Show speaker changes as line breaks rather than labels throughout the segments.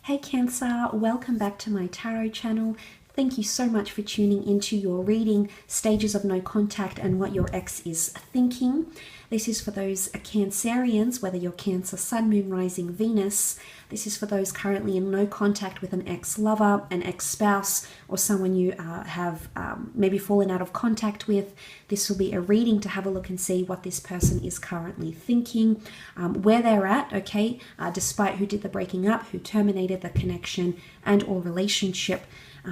Hey Cancer, welcome back to my tarot channel. Thank you so much for tuning into your reading, Stages of No Contact and What Your Ex is Thinking. This is for those Cancerians, whether you're Cancer, Sun, Moon, Rising, Venus. This is for those currently in no contact with an ex-lover, an ex-spouse, or someone you have maybe fallen out of contact with. This will be a reading to have a look and see what this person is currently thinking, where they're at, okay, despite who did the breaking up, who terminated the connection and or relationship.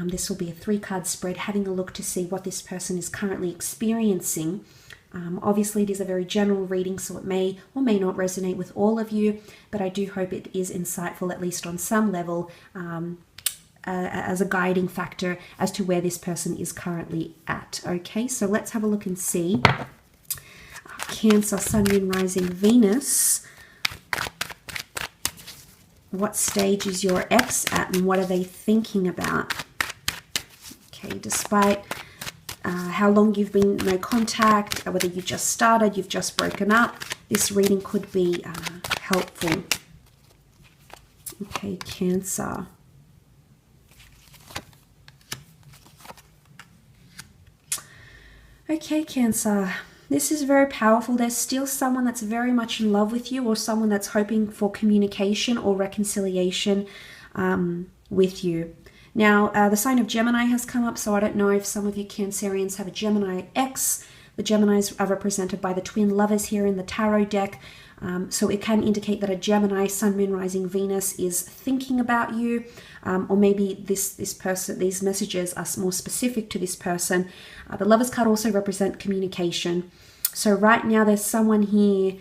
This will be a 3-card spread, having a look to see what this person is currently experiencing. Obviously, it is a very general reading, so it may or may not resonate with all of you, but I do hope it is insightful, at least on some level, as a guiding factor as to where this person is currently at. Okay, so let's have a look and see. Cancer, Sun, Moon, Rising, Venus. What stage is your ex at and what are they thinking about? Okay, despite how long you've been no contact, whether you just started, you've just broken up, this reading could be helpful. Okay, Cancer. Okay, Cancer. This is very powerful. There's still someone that's very much in love with you, or someone that's hoping for communication or reconciliation with you. Now, the sign of Gemini has come up, so I don't know if some of you Cancerians have a Gemini ex. The Geminis are represented by the twin lovers here in the tarot deck. So it can indicate that a Gemini, Sun, Moon, Rising, Venus is thinking about you, or maybe this person, these messages are more specific to this person. The Lovers card also represent communication. So right now there's someone here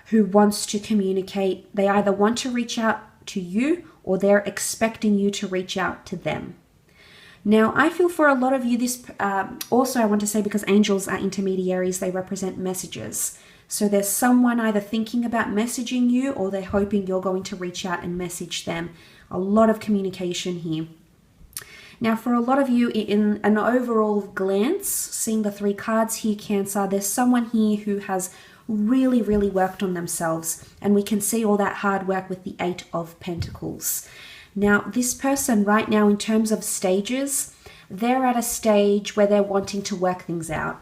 who wants to communicate. They either want to reach out to you or they're expecting you to reach out to them. Now, I feel for a lot of you, this also I want to say, because angels are intermediaries, they represent messages. So there's someone either thinking about messaging you or they're hoping you're going to reach out and message them. A lot of communication here. Now, for a lot of you, in an overall glance, seeing the 3 cards here, Cancer, there's someone here who has really worked on themselves, and we can see all that hard work with the 8 of Pentacles. Now, this person right now, in terms of stages, they're at a stage where they're wanting to work things out.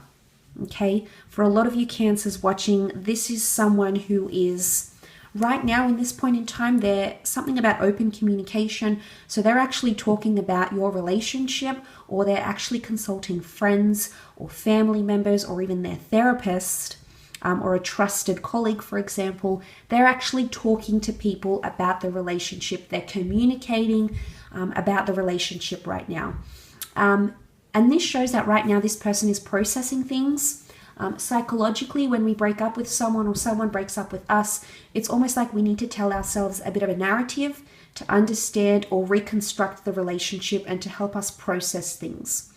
Okay, for a lot of you Cancers watching, this is someone who is right now in this point in time, they're something about open communication. So they're actually talking about your relationship, or they're actually consulting friends or family members or even their therapist, or a trusted colleague, for example. They're actually talking to people about the relationship. They're communicating about the relationship right now. And this shows that right now this person is processing things. Psychologically, when we break up with someone or someone breaks up with us, it's almost like we need to tell ourselves a bit of a narrative to understand or reconstruct the relationship and to help us process things.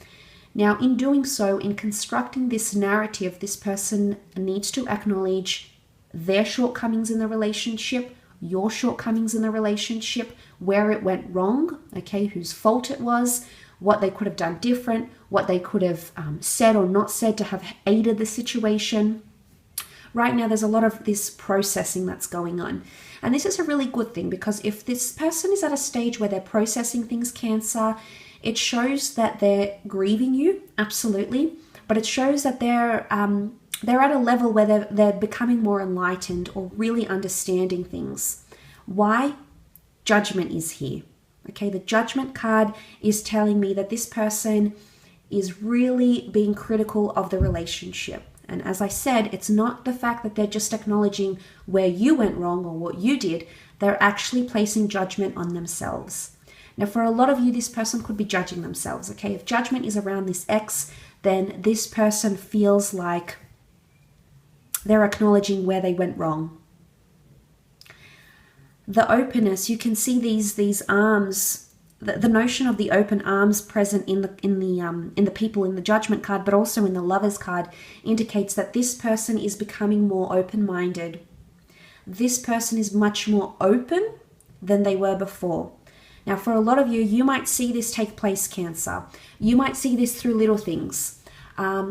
Now, in doing so, in constructing this narrative, this person needs to acknowledge their shortcomings in the relationship, your shortcomings in the relationship, where it went wrong, okay, whose fault it was, what they could have done different, what they could have said or not said to have aided the situation. Right now, there's a lot of this processing that's going on. And this is a really good thing, because if this person is at a stage where they're processing things, Cancer, it shows that they're grieving you, absolutely, but it shows that they're at a level where they're becoming more enlightened or really understanding things. Why? Judgment is here. Okay, the Judgment card is telling me that this person is really being critical of the relationship. And as I said, it's not the fact that they're just acknowledging where you went wrong or what you did. They're actually placing judgment on themselves. Now, for a lot of you, this person could be judging themselves, okay? If judgment is around this ex, then this person feels like they're acknowledging where they went wrong. The openness, you can see these arms, the notion of the open arms present in the people in the Judgment card, but also in the Lovers card, indicates that this person is becoming more open-minded. This person is much more open than they were before. Now, for a lot of you, you might see this take place, Cancer. You might see this through little things.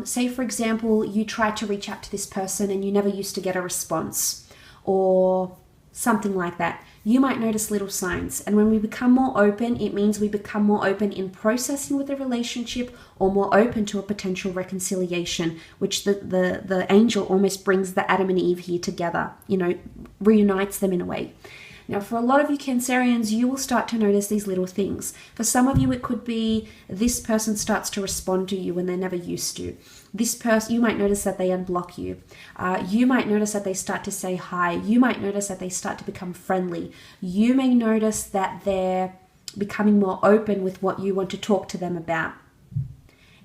Say, for example, you tried to reach out to this person and you never used to get a response, or something like that. you might notice little signs. And when we become more open, it means we become more open in processing with the relationship, or more open to a potential reconciliation, which the angel almost brings the Adam and Eve here together, reunites them in a way. Now, for a lot of you Cancerians, you will start to notice these little things. For some of you, it could be this person starts to respond to you when they never used to. This person, you might notice that they unblock you. You might notice that they start to say hi. You might notice that they start to become friendly. You may notice that they're becoming more open with what you want to talk to them about.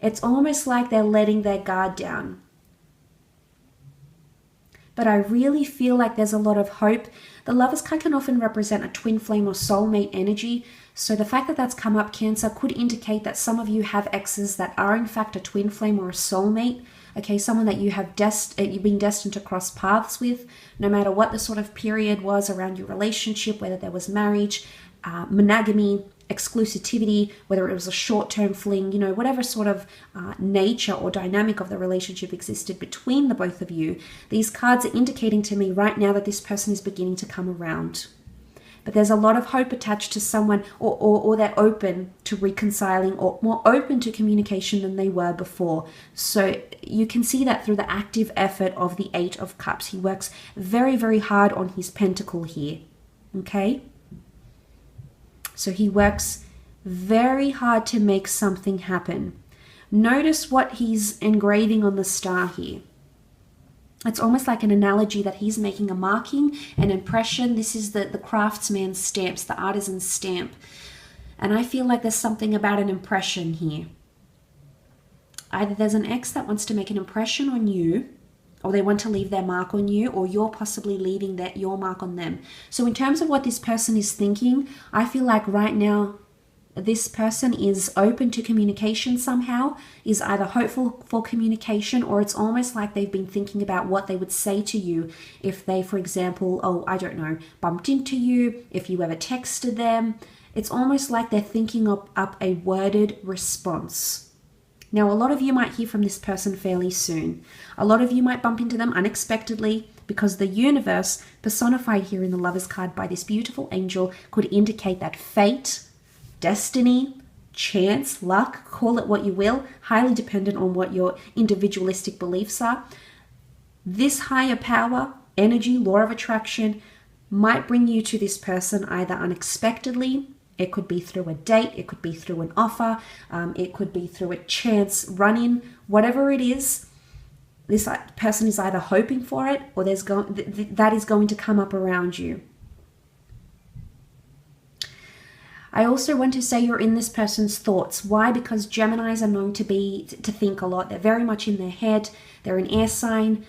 It's almost like they're letting their guard down. But I really feel like there's a lot of hope. The Lovers card can often represent a twin flame or soulmate energy. So the fact that that's come up, Cancer, could indicate that some of you have exes that are in fact a twin flame or a soulmate. Okay, someone that you've been destined to cross paths with, no matter what the sort of period was around your relationship, whether there was marriage, monogamy, exclusivity, whether it was a short-term fling, whatever sort of nature or dynamic of the relationship existed between the both of you. These cards are indicating to me right now that this person is beginning to come around. But there's a lot of hope attached to someone, or they're open to reconciling, or more open to communication than they were before. So you can see that through the active effort of the Eight of Cups. He works very, very hard on his pentacle here. Okay? So he works very hard to make something happen. Notice what he's engraving on the star here. It's almost like an analogy that he's making a marking, an impression. This is the craftsman's stamps, the artisan's stamp. And I feel like there's something about an impression here. Either there's an ex that wants to make an impression on you, or they want to leave their mark on you, or you're possibly leaving your mark on them. So in terms of what this person is thinking, I feel like right now this person is open to communication somehow, is either hopeful for communication, or it's almost like they've been thinking about what they would say to you if they, for example, bumped into you, if you ever texted them. It's almost like they're thinking up a worded response. Now, a lot of you might hear from this person fairly soon. A lot of you might bump into them unexpectedly, because the universe, personified here in the Lovers card by this beautiful angel, could indicate that fate, destiny, chance, luck, call it what you will, highly dependent on what your individualistic beliefs are. This higher power, energy, law of attraction might bring you to this person either unexpectedly. It could be through a date, it could be through an offer, it could be through a chance run-in. Whatever it is, this person is either hoping for it, or that is going to come up around you. I also want to say you're in this person's thoughts. Why? Because Geminis are known to think a lot. They're very much in their head. They're an air sign.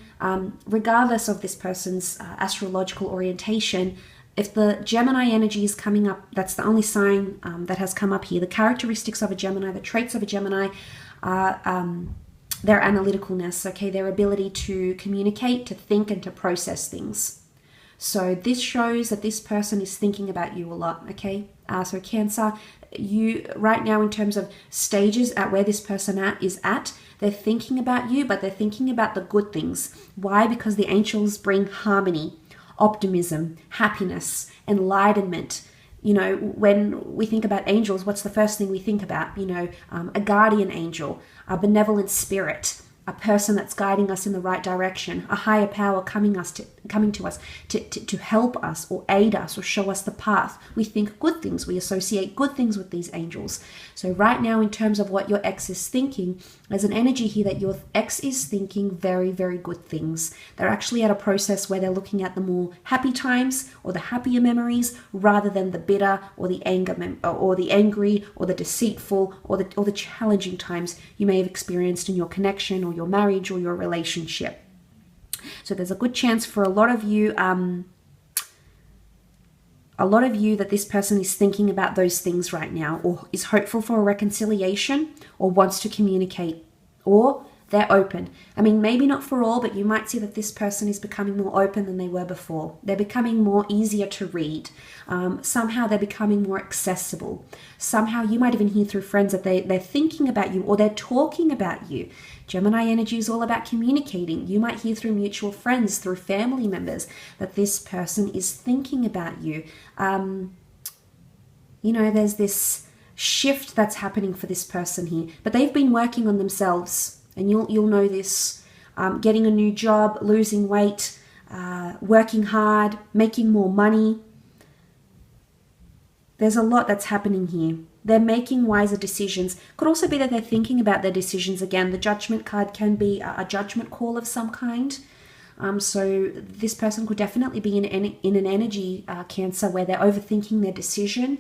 Regardless of this person's astrological orientation, if the Gemini energy is coming up, that's the only sign that has come up here. The characteristics of a Gemini, the traits of a Gemini are their analyticalness, okay? Their ability to communicate, to think, and to process things. So this shows that this person is thinking about you a lot, okay? So Cancer, you right now in terms of stages at where this person is at, they're thinking about you, but they're thinking about the good things. Why? Because the angels bring harmony, optimism, happiness, enlightenment. When we think about angels, what's the first thing we think about? A guardian angel, a benevolent spirit, a person that's guiding us in the right direction, a higher power coming to us to help us or aid us or show us the path. We think good things. We associate good things with these angels. So right now, in terms of what your ex is thinking, there's an energy here that your ex is thinking very, very good things. They're actually at a process where they're looking at the more happy times or the happier memories, rather than the bitter or the anger or the angry or the deceitful or the challenging times you may have experienced in your connection or your marriage or your relationship. So there's a good chance for a lot of you that this person is thinking about those things right now, or is hopeful for a reconciliation, or wants to communicate, or They're open. I mean, maybe not for all, but you might see that this person is becoming more open than they were before. They're becoming more easier to read. Somehow they're becoming more accessible. Somehow you might even hear through friends that they're thinking about you or they're talking about you. Gemini energy is all about communicating. You might hear through mutual friends, through family members, that this person is thinking about you. You know, there's this shift that's happening for this person here, but they've been working on themselves, and you'll know this. Getting a new job, losing weight, working hard, making more money. There's a lot that's happening here. They're making wiser decisions. Could also be that they're thinking about their decisions again. The Judgment card can be a judgment call of some kind. So this person could definitely be in an energy, Cancer, where they're overthinking their decision.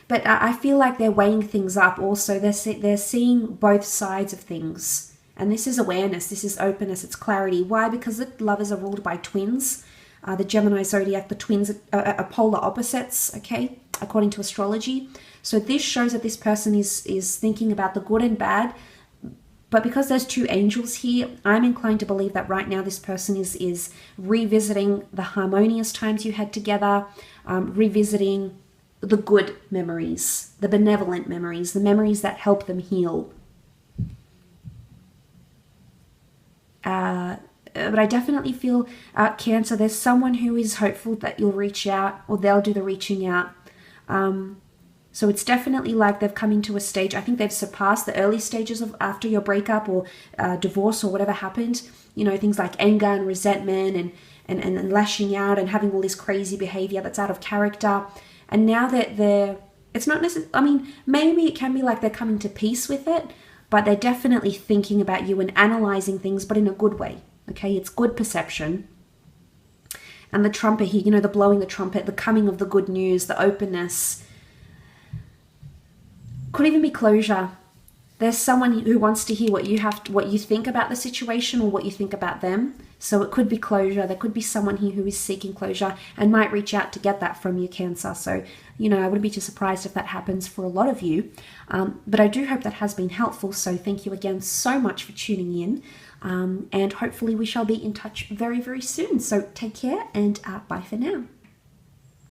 But I feel like they're weighing things up also. They're seeing both sides of things. And this is awareness, this is openness, it's clarity. Why? Because the lovers are ruled by twins. The Gemini zodiac, the twins are polar opposites, okay, according to astrology. So this shows that this person is thinking about the good and bad. But because there's two angels here, I'm inclined to believe that right now this person is revisiting the harmonious times you had together, revisiting the good memories, the benevolent memories, the memories that help them heal. But I definitely feel, Cancer, there's someone who is hopeful that you'll reach out, or they'll do the reaching out. So it's definitely like they've come into a stage. I think they've surpassed the early stages of after your breakup or divorce or whatever happened. You know, things like anger and resentment and lashing out and having all this crazy behavior that's out of character. And now that it's not necessarily, I mean, maybe it can be like they're coming to peace with it, but they're definitely thinking about you and analyzing things, but in a good way. Okay, it's good perception. And the trumpet here, you know, the blowing the trumpet, the coming of the good news, the openness. Could even be closure. There's someone who wants to hear what you think about the situation or what you think about them. So it could be closure. There could be someone here who is seeking closure and might reach out to get that from you, Cancer. So, you know, I wouldn't be too surprised if that happens for a lot of you. But I do hope that has been helpful. So thank you again so much for tuning in. And hopefully we shall be in touch very, very soon. So take care and bye for now.